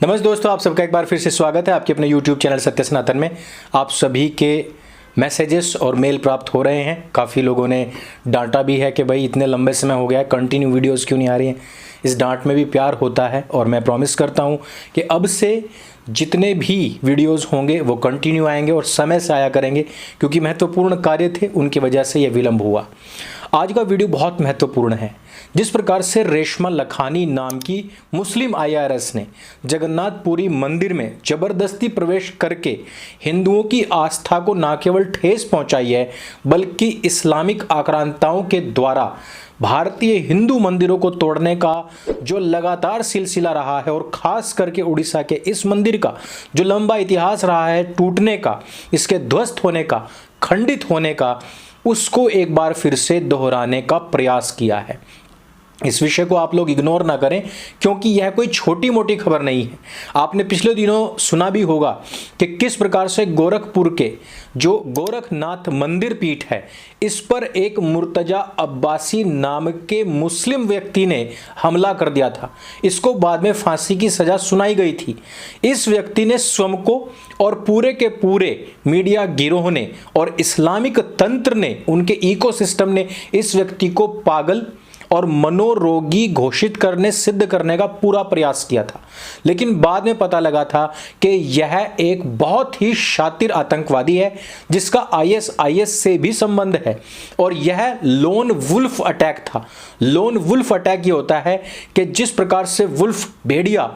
नमस्ते दोस्तों, आप सबका एक बार फिर से स्वागत है आपके अपने YouTube चैनल सत्य सनातन में। आप सभी के मैसेजेस और मेल प्राप्त हो रहे हैं। काफ़ी लोगों ने डांटा भी है कि भाई इतने लंबे समय हो गया, कंटिन्यू वीडियोस क्यों नहीं आ रही हैं। इस डांट में भी प्यार होता है और मैं प्रॉमिस करता हूं कि अब से जितने भी वीडियोस होंगे वो कंटिन्यू आएंगे और समय से आया करेंगे, क्योंकि महत्वपूर्ण कार्य थे, उनकी वजह से ये विलंब हुआ। आज का वीडियो बहुत महत्वपूर्ण है। जिस प्रकार से रेशमा लखानी नाम की मुस्लिम IRS ने जगन्नाथपुरी मंदिर में जबरदस्ती प्रवेश करके हिंदुओं की आस्था को न केवल ठेस पहुंचाई है, बल्कि इस्लामिक आक्रांताओं के द्वारा भारतीय हिंदू मंदिरों को तोड़ने का जो लगातार सिलसिला रहा है, और खास करके उड़ीसा के इस मंदिर का जो लंबा इतिहास रहा है टूटने का, इसके ध्वस्त होने का, खंडित होने का, उसको एक बार फिर से दोहराने का प्रयास किया है। इस विषय को आप लोग इग्नोर ना करें, क्योंकि यह कोई छोटी मोटी खबर नहीं है। आपने पिछले दिनों सुना भी होगा कि किस प्रकार से गोरखपुर के जो गोरखनाथ मंदिर पीठ है, इस पर एक मुर्तजा अब्बासी नाम के मुस्लिम व्यक्ति ने हमला कर दिया था। इसको बाद में फांसी की सजा सुनाई गई थी। इस व्यक्ति ने स्वयं को और पूरे के पूरे मीडिया गिरोह ने और इस्लामिक तंत्र ने, उनके इकोसिस्टम ने इस व्यक्ति को पागल और मनोरोगी घोषित करने, सिद्ध करने का पूरा प्रयास किया था। लेकिन बाद में पता लगा था कि यह एक बहुत ही शातिर आतंकवादी है, जिसका ISIS से भी संबंध है, और यह लोन वुल्फ अटैक था। लोन वुल्फ अटैक ये होता है कि जिस प्रकार से वुल्फ, भेड़िया,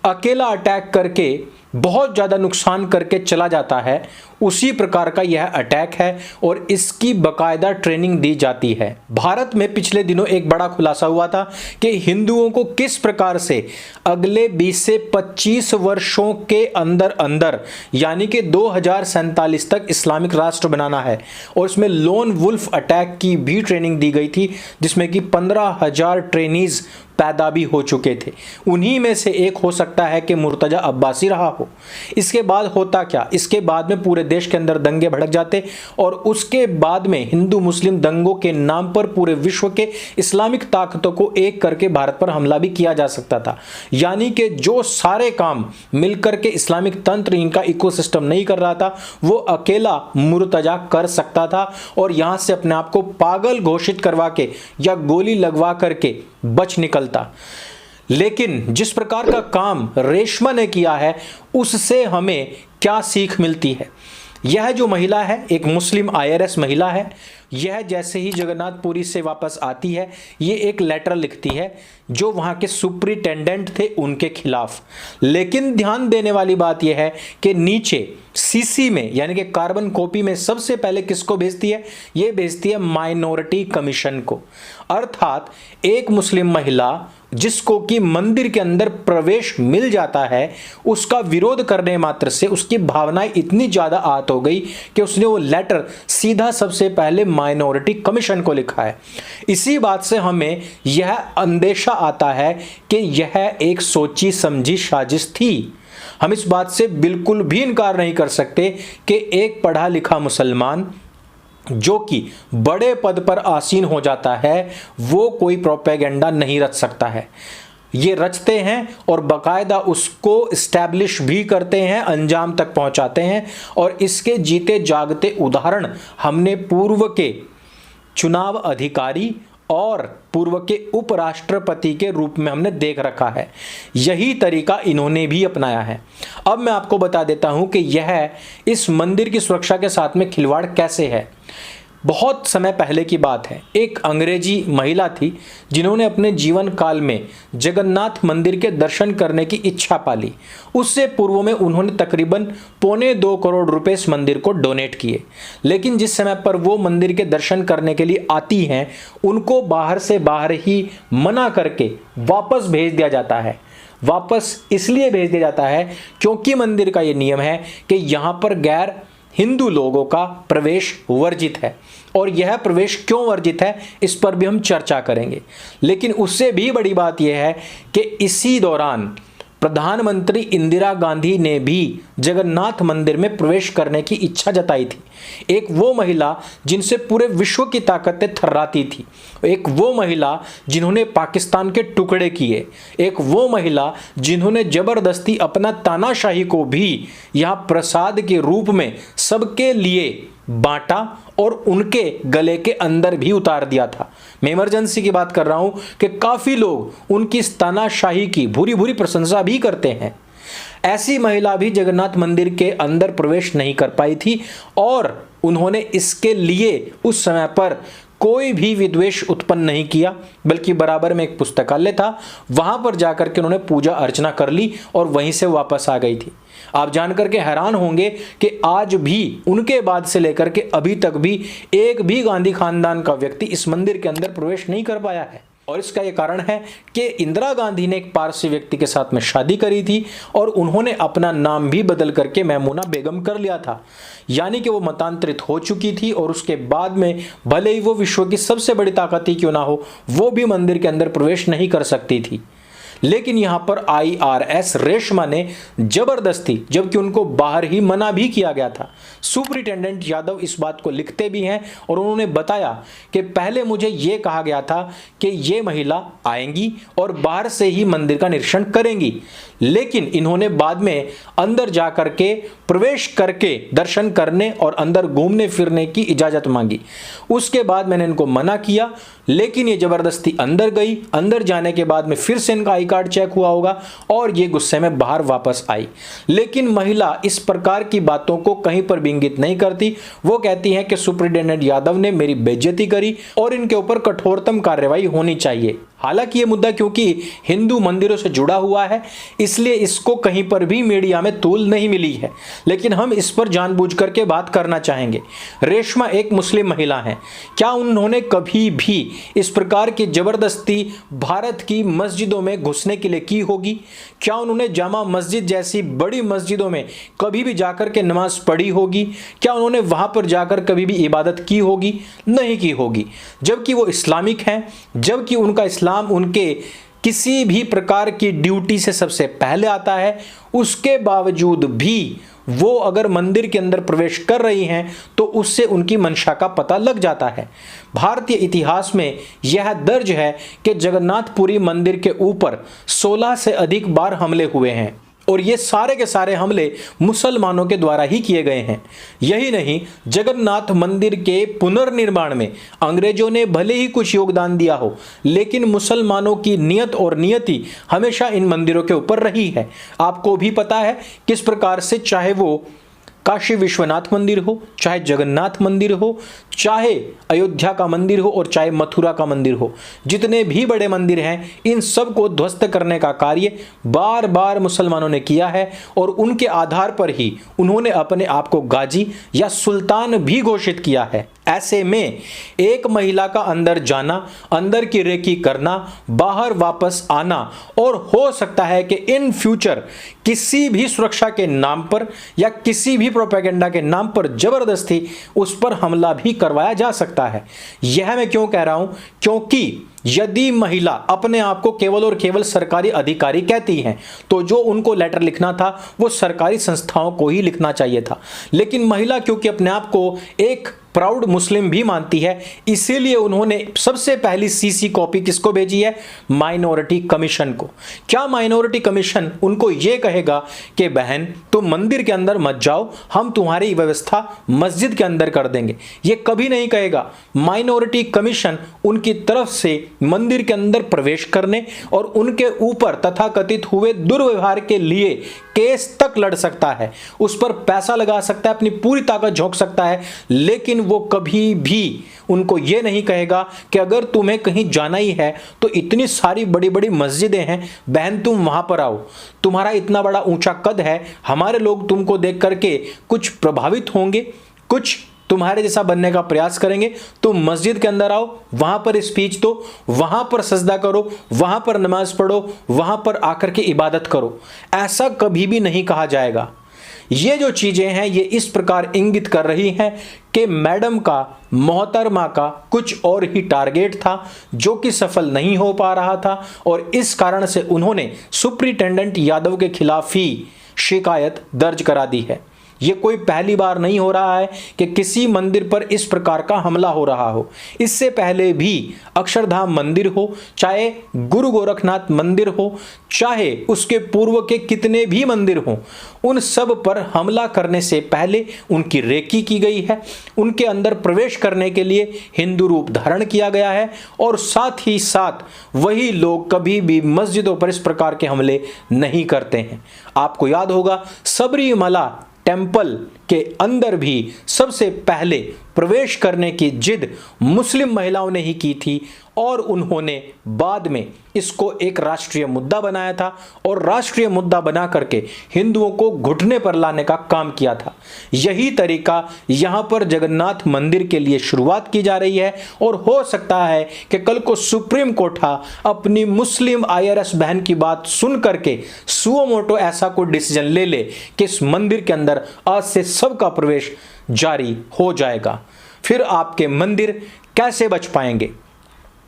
अकेला अटैक करके बहुत ज़्यादा नुकसान करके चला जाता है, उसी प्रकार का यह अटैक है और इसकी बकायदा ट्रेनिंग दी जाती है। भारत में पिछले दिनों एक बड़ा खुलासा हुआ था कि हिंदुओं को किस प्रकार से अगले 20 से 25 वर्षों के अंदर अंदर, यानी कि 2047 तक इस्लामिक राष्ट्र बनाना है, और इसमें लोन वुल्फ अटैक की भी ट्रेनिंग दी गई थी, जिसमें कि 15,000 ट्रेनीज पैदा भी हो चुके थे। उन्हीं में से एक हो सकता है कि मुर्तजा अब्बासी रहा हो। इसके बाद होता क्या, इसके बाद में पूरे देश के अंदर दंगे भड़क जाते, और उसके बाद में हिंदू मुस्लिम दंगों के नाम पर पूरे विश्व के इस्लामिक ताकतों को एक करके भारत पर हमला भी किया जा सकता था। यानी कि जो सारे काम मिलकर के इस्लामिक तंत्र, इनका इकोसिस्टम नहीं कर रहा था, वो अकेला मुर्तजा कर सकता था, और यहां से अपने आप को पागल घोषित करवा के या गोली लगवा करके बच निकलता। लेकिन जिस प्रकार का काम रेशमा ने किया है, उससे हमें क्या सीख मिलती है। यह जो महिला है, एक मुस्लिम IRS महिला है। यह जैसे ही जगन्नाथपुरी से वापस आती है, ये एक लेटर लिखती है जो वहाँ के सुप्रिटेंडेंट थे उनके खिलाफ। लेकिन ध्यान देने वाली बात यह है कि नीचे CC में, यानी कि कार्बन कॉपी में, सबसे पहले किसको भेजती है? ये भेजती है माइनॉरिटी कमीशन को। अर्थात एक मुस्लिम महिला जिसको कि मंदिर के अंदर प्रवेश मिल जाता है, उसका विरोध करने मात्र से उसकी भावनाएं इतनी ज्यादा आहत हो गई कि उसने वो लेटर सीधा सबसे पहले माइनॉरिटी कमीशन को लिखा है। इसी बात से हमें यह अंदेशा आता है कि यह एक सोची समझी साजिश थी। हम इस बात से बिल्कुल भी इनकार नहीं कर सकते कि एक पढ़ा लिखा मुसलमान जो कि बड़े पद पर आसीन हो जाता है, वो कोई प्रोपेगेंडा नहीं रच सकता है। ये रचते हैं और बाकायदा उसको इस्टेब्लिश भी करते हैं, अंजाम तक पहुंचाते हैं, और इसके जीते जागते उदाहरण हमने पूर्व के चुनाव अधिकारी और पूर्व के उपराष्ट्रपति के रूप में हमने देख रखा है। यही तरीका इन्होंने भी अपनाया है। अब मैं आपको बता देता हूं कि यह इस मंदिर की सुरक्षा के साथ में खिलवाड़ कैसे है। बहुत समय पहले की बात है, एक अंग्रेजी महिला थी जिन्होंने अपने जीवन काल में जगन्नाथ मंदिर के दर्शन करने की इच्छा पाली। उससे पूर्व में उन्होंने तकरीबन 2.25 करोड़ रुपए इस मंदिर को डोनेट किए। लेकिन जिस समय पर वो मंदिर के दर्शन करने के लिए आती हैं, उनको बाहर से बाहर ही मना करके वापस भेज दिया जाता है। वापस इसलिए भेज दिया जाता है क्योंकि मंदिर का ये नियम है कि यहाँ पर गैर हिंदू लोगों का प्रवेश वर्जित है, और यह प्रवेश क्यों वर्जित है इस पर भी हम चर्चा करेंगे। लेकिन उससे भी बड़ी बात यह है कि इसी दौरान प्रधानमंत्री इंदिरा गांधी ने भी जगन्नाथ मंदिर में प्रवेश करने की इच्छा जताई थी। एक वो महिला जिनसे पूरे विश्व की ताकतें थर्राती थी, एक वो महिला जिन्होंने पाकिस्तान के टुकड़े किए, एक वो महिला जिन्होंने जबरदस्ती अपना तानाशाही को भी यहाँ प्रसाद के रूप में सबके लिए बांटा और उनके गले के अंदर भी उतार दिया था। मैं इमरजेंसी की बात कर रहा हूं कि काफी लोग उनकी इस तानाशाही की भूरी भूरी प्रशंसा भी करते हैं। ऐसी महिला भी जगन्नाथ मंदिर के अंदर प्रवेश नहीं कर पाई थी और उन्होंने इसके लिए उस समय पर कोई भी विद्वेष उत्पन्न नहीं किया, बल्कि बराबर में एक पुस्तकालय था, वहां पर जाकर के उन्होंने पूजा अर्चना कर ली और वहीं से वापस आ गई थी। आप जानकर के हैरान होंगे कि आज भी उनके बाद से लेकर के अभी तक भी एक भी गांधी खानदान का व्यक्ति इस मंदिर के अंदर प्रवेश नहीं कर पाया है। और इसका यह कारण है कि इंदिरा गांधी ने एक पारसी व्यक्ति के साथ में शादी करी थी और उन्होंने अपना नाम भी बदल करके मैमूना बेगम कर लिया था, यानी कि वो मतांतरित हो चुकी थी और उसके बाद में भले ही वो विश्व की सबसे बड़ी ताकत ही क्यों ना हो, वो भी मंदिर के अंदर प्रवेश नहीं कर सकती थी। लेकिन यहां पर IRS रेशमा ने जबरदस्ती, जबकि उनको बाहर ही मना भी किया गया था। सुपरिटेंडेंट यादव इस बात को लिखते भी हैं और उन्होंने बताया कि पहले मुझे यह कहा गया था कि ये महिला आएंगी और बाहर से ही मंदिर का निरीक्षण करेंगी, लेकिन इन्होंने बाद में अंदर जाकर के प्रवेश करके दर्शन करने और अंदर घूमने फिरने की इजाजत मांगी। उसके बाद मैंने इनको मना किया, लेकिन ये जबरदस्ती अंदर गई। अंदर जाने के बाद में फिर से इनका आई कार्ड चेक हुआ होगा और ये गुस्से में बाहर वापस आई। लेकिन महिला इस प्रकार की बातों को कहीं पर भी इंगित नहीं करती। वो कहती है कि सुपरिटेंडेंट यादव ने मेरी बेइज्जती करी और इनके ऊपर कठोरतम कार्रवाई होनी चाहिए। हालांकि ये मुद्दा क्योंकि हिंदू मंदिरों से जुड़ा हुआ है, इसलिए इसको कहीं पर भी मीडिया में तूल नहीं मिली है, लेकिन हम इस पर जानबूझ करके बात करना चाहेंगे। रेशमा एक मुस्लिम महिला है, क्या उन्होंने कभी भी इस प्रकार की जबरदस्ती भारत की मस्जिदों में घुसने के लिए की होगी? क्या उन्होंने जामा मस्जिद जैसी बड़ी मस्जिदों में कभी भी जाकर के नमाज पढ़ी होगी? क्या उन्होंने वहां पर जाकर कभी भी इबादत की होगी? नहीं की होगी। जबकि वो इस्लामिक हैं, जबकि उनका इस्लाम उनके किसी भी प्रकार की ड्यूटी से सबसे पहले आता है, उसके बावजूद भी वो अगर मंदिर के अंदर प्रवेश कर रही हैं तो उससे उनकी मंशा का पता लग जाता है। भारतीय इतिहास में यह दर्ज है कि जगन्नाथपुरी मंदिर के ऊपर 16 से अधिक बार हमले हुए हैं और ये सारे के सारे हमले मुसलमानों के द्वारा ही किए गए हैं। यही नहीं, जगन्नाथ मंदिर के पुनर्निर्माण में अंग्रेजों ने भले ही कुछ योगदान दिया हो, लेकिन मुसलमानों की नियत और नियति हमेशा इन मंदिरों के ऊपर रही है। आपको भी पता है किस प्रकार से, चाहे वो काशी विश्वनाथ मंदिर हो, चाहे जगन्नाथ मंदिर हो, चाहे अयोध्या का मंदिर हो और चाहे मथुरा का मंदिर हो, जितने भी बड़े मंदिर हैं इन सब को ध्वस्त करने का कार्य बार बार मुसलमानों ने किया है और उनके आधार पर ही उन्होंने अपने आप को गाजी या सुल्तान भी घोषित किया है। ऐसे में एक महिला का अंदर जाना, अंदर की रेकी करना, बाहर वापस आना और हो सकता है कि इन फ्यूचर किसी भी सुरक्षा के नाम पर या किसी भी प्रोपेगेंडा के नाम पर जबरदस्ती उस पर हमला भी करवाया जा सकता है। यह मैं क्यों कह रहा हूं? क्योंकि यदि महिला अपने आप को केवल और केवल सरकारी अधिकारी कहती हैं तो जो उनको लेटर लिखना था वो सरकारी संस्थाओं को ही लिखना चाहिए था। लेकिन महिला क्योंकि अपने आप को एक प्राउड मुस्लिम भी मानती है, इसीलिए उन्होंने सबसे पहली सीसी कॉपी किसको भेजी है? माइनॉरिटी कमीशन को। क्या माइनॉरिटी कमीशन उनको यह कहेगा कि बहन तुम मंदिर के अंदर मत जाओ, हम तुम्हारी व्यवस्था मस्जिद के अंदर कर देंगे? ये कभी नहीं कहेगा। माइनॉरिटी कमीशन उनकी तरफ से मंदिर के अंदर प्रवेश करने और उनके ऊपर तथाकथित हुए दुर्व्यवहार के लिए केस तक लड़ सकता है, उस पर पैसा लगा सकता है, अपनी पूरी ताकत झोंक सकता है, लेकिन वो कभी भी उनको ये नहीं कहेगा कि अगर तुम्हें कहीं जाना ही है तो इतनी सारी बड़ी बड़ी मस्जिदें हैं बहन, तुम वहां पर आओ, तुम्हारा इतना बड़ा ऊंचा कद है, हमारे लोग तुमको देख करके कुछ प्रभावित होंगे, कुछ तुम्हारे जैसा बनने का प्रयास करेंगे, तुम मस्जिद के अंदर आओ, वहां पर स्पीच दो, वहां पर सजदा करो, वहां पर नमाज पढ़ो, वहां पर आकर के इबादत करो। ऐसा कभी भी नहीं कहा जाएगा। ये जो चीजें हैं ये इस प्रकार इंगित कर रही हैं कि मैडम का, मोहतरमा का कुछ और ही टारगेट था जो कि सफल नहीं हो पा रहा था, और इस कारण से उन्होंने सुप्रिंटेंडेंट यादव के खिलाफ ही शिकायत दर्ज करा दी है। ये कोई पहली बार नहीं हो रहा है कि किसी मंदिर पर इस प्रकार का हमला हो रहा हो। इससे पहले भी अक्षरधाम मंदिर हो, चाहे गुरु गोरखनाथ मंदिर हो, चाहे उसके पूर्व के कितने भी मंदिर हो, उन सब पर हमला करने से पहले उनकी रेकी की गई है। उनके अंदर प्रवेश करने के लिए हिंदू रूप धारण किया गया है, और साथ ही साथ वही लोग कभी भी मस्जिदों पर इस प्रकार के हमले नहीं करते हैं। आपको याद होगा सबरीमला टेंपल के अंदर भी सबसे पहले प्रवेश करने की जिद मुस्लिम महिलाओं ने ही की थी, और उन्होंने बाद में इसको एक राष्ट्रीय मुद्दा बनाया था और राष्ट्रीय मुद्दा बना करके हिंदुओं को घुटने पर लाने का काम किया था। यही तरीका यहां पर जगन्नाथ मंदिर के लिए शुरुआत की जा रही है, और हो सकता है कि कल को सुप्रीम कोर्ट अपनी मुस्लिम IRS बहन की बात सुन करके सुओ मोटो ऐसा कोई डिसीजन ले ले कि इस मंदिर के अंदर आज से सबका प्रवेश जारी हो जाएगा। फिर आपके मंदिर कैसे बच पाएंगे?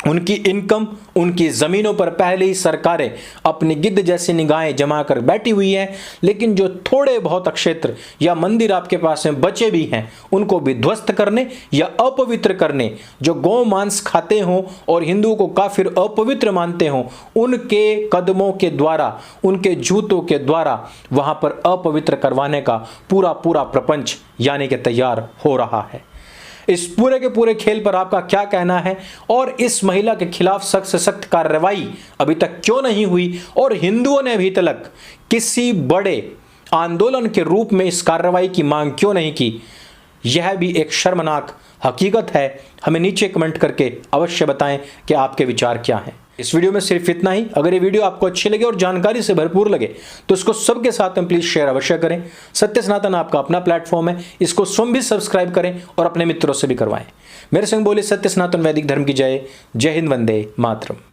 उनकी इनकम, उनकी ज़मीनों पर पहले ही सरकारें अपनी गिद्ध जैसी निगाहें जमा कर बैठी हुई हैं, लेकिन जो थोड़े बहुत क्षेत्र या मंदिर आपके पास में बचे भी हैं उनको भी ध्वस्त करने या अपवित्र करने, जो गौ मांस खाते हों और हिंदुओं को काफिर अपवित्र मानते हों, उनके कदमों के द्वारा, उनके जूतों के द्वारा वहां पर अपवित्र करवाने का पूरा पूरा प्रपंच यानी कि तैयार हो रहा है। इस पूरे के पूरे खेल पर आपका क्या कहना है, और इस महिला के खिलाफ सख्त से सख्त कार्रवाई अभी तक क्यों नहीं हुई, और हिंदुओं ने अभी तक किसी बड़े आंदोलन के रूप में इस कार्रवाई की मांग क्यों नहीं की? यह भी एक शर्मनाक हकीकत है। हमें नीचे कमेंट करके अवश्य बताएं कि आपके विचार क्या हैं। इस वीडियो में सिर्फ इतना ही। अगर ये वीडियो आपको अच्छी लगे और जानकारी से भरपूर लगे तो इसको सबके साथ में प्लीज शेयर अवश्य करें। सत्य सनातन आपका अपना प्लेटफॉर्म है, इसको स्वयं भी सब्सक्राइब करें और अपने मित्रों से भी करवाएं। मेरे संग बोले सत्य सनातन वैदिक धर्म की जय। जय हिंद, वंदे मातरम।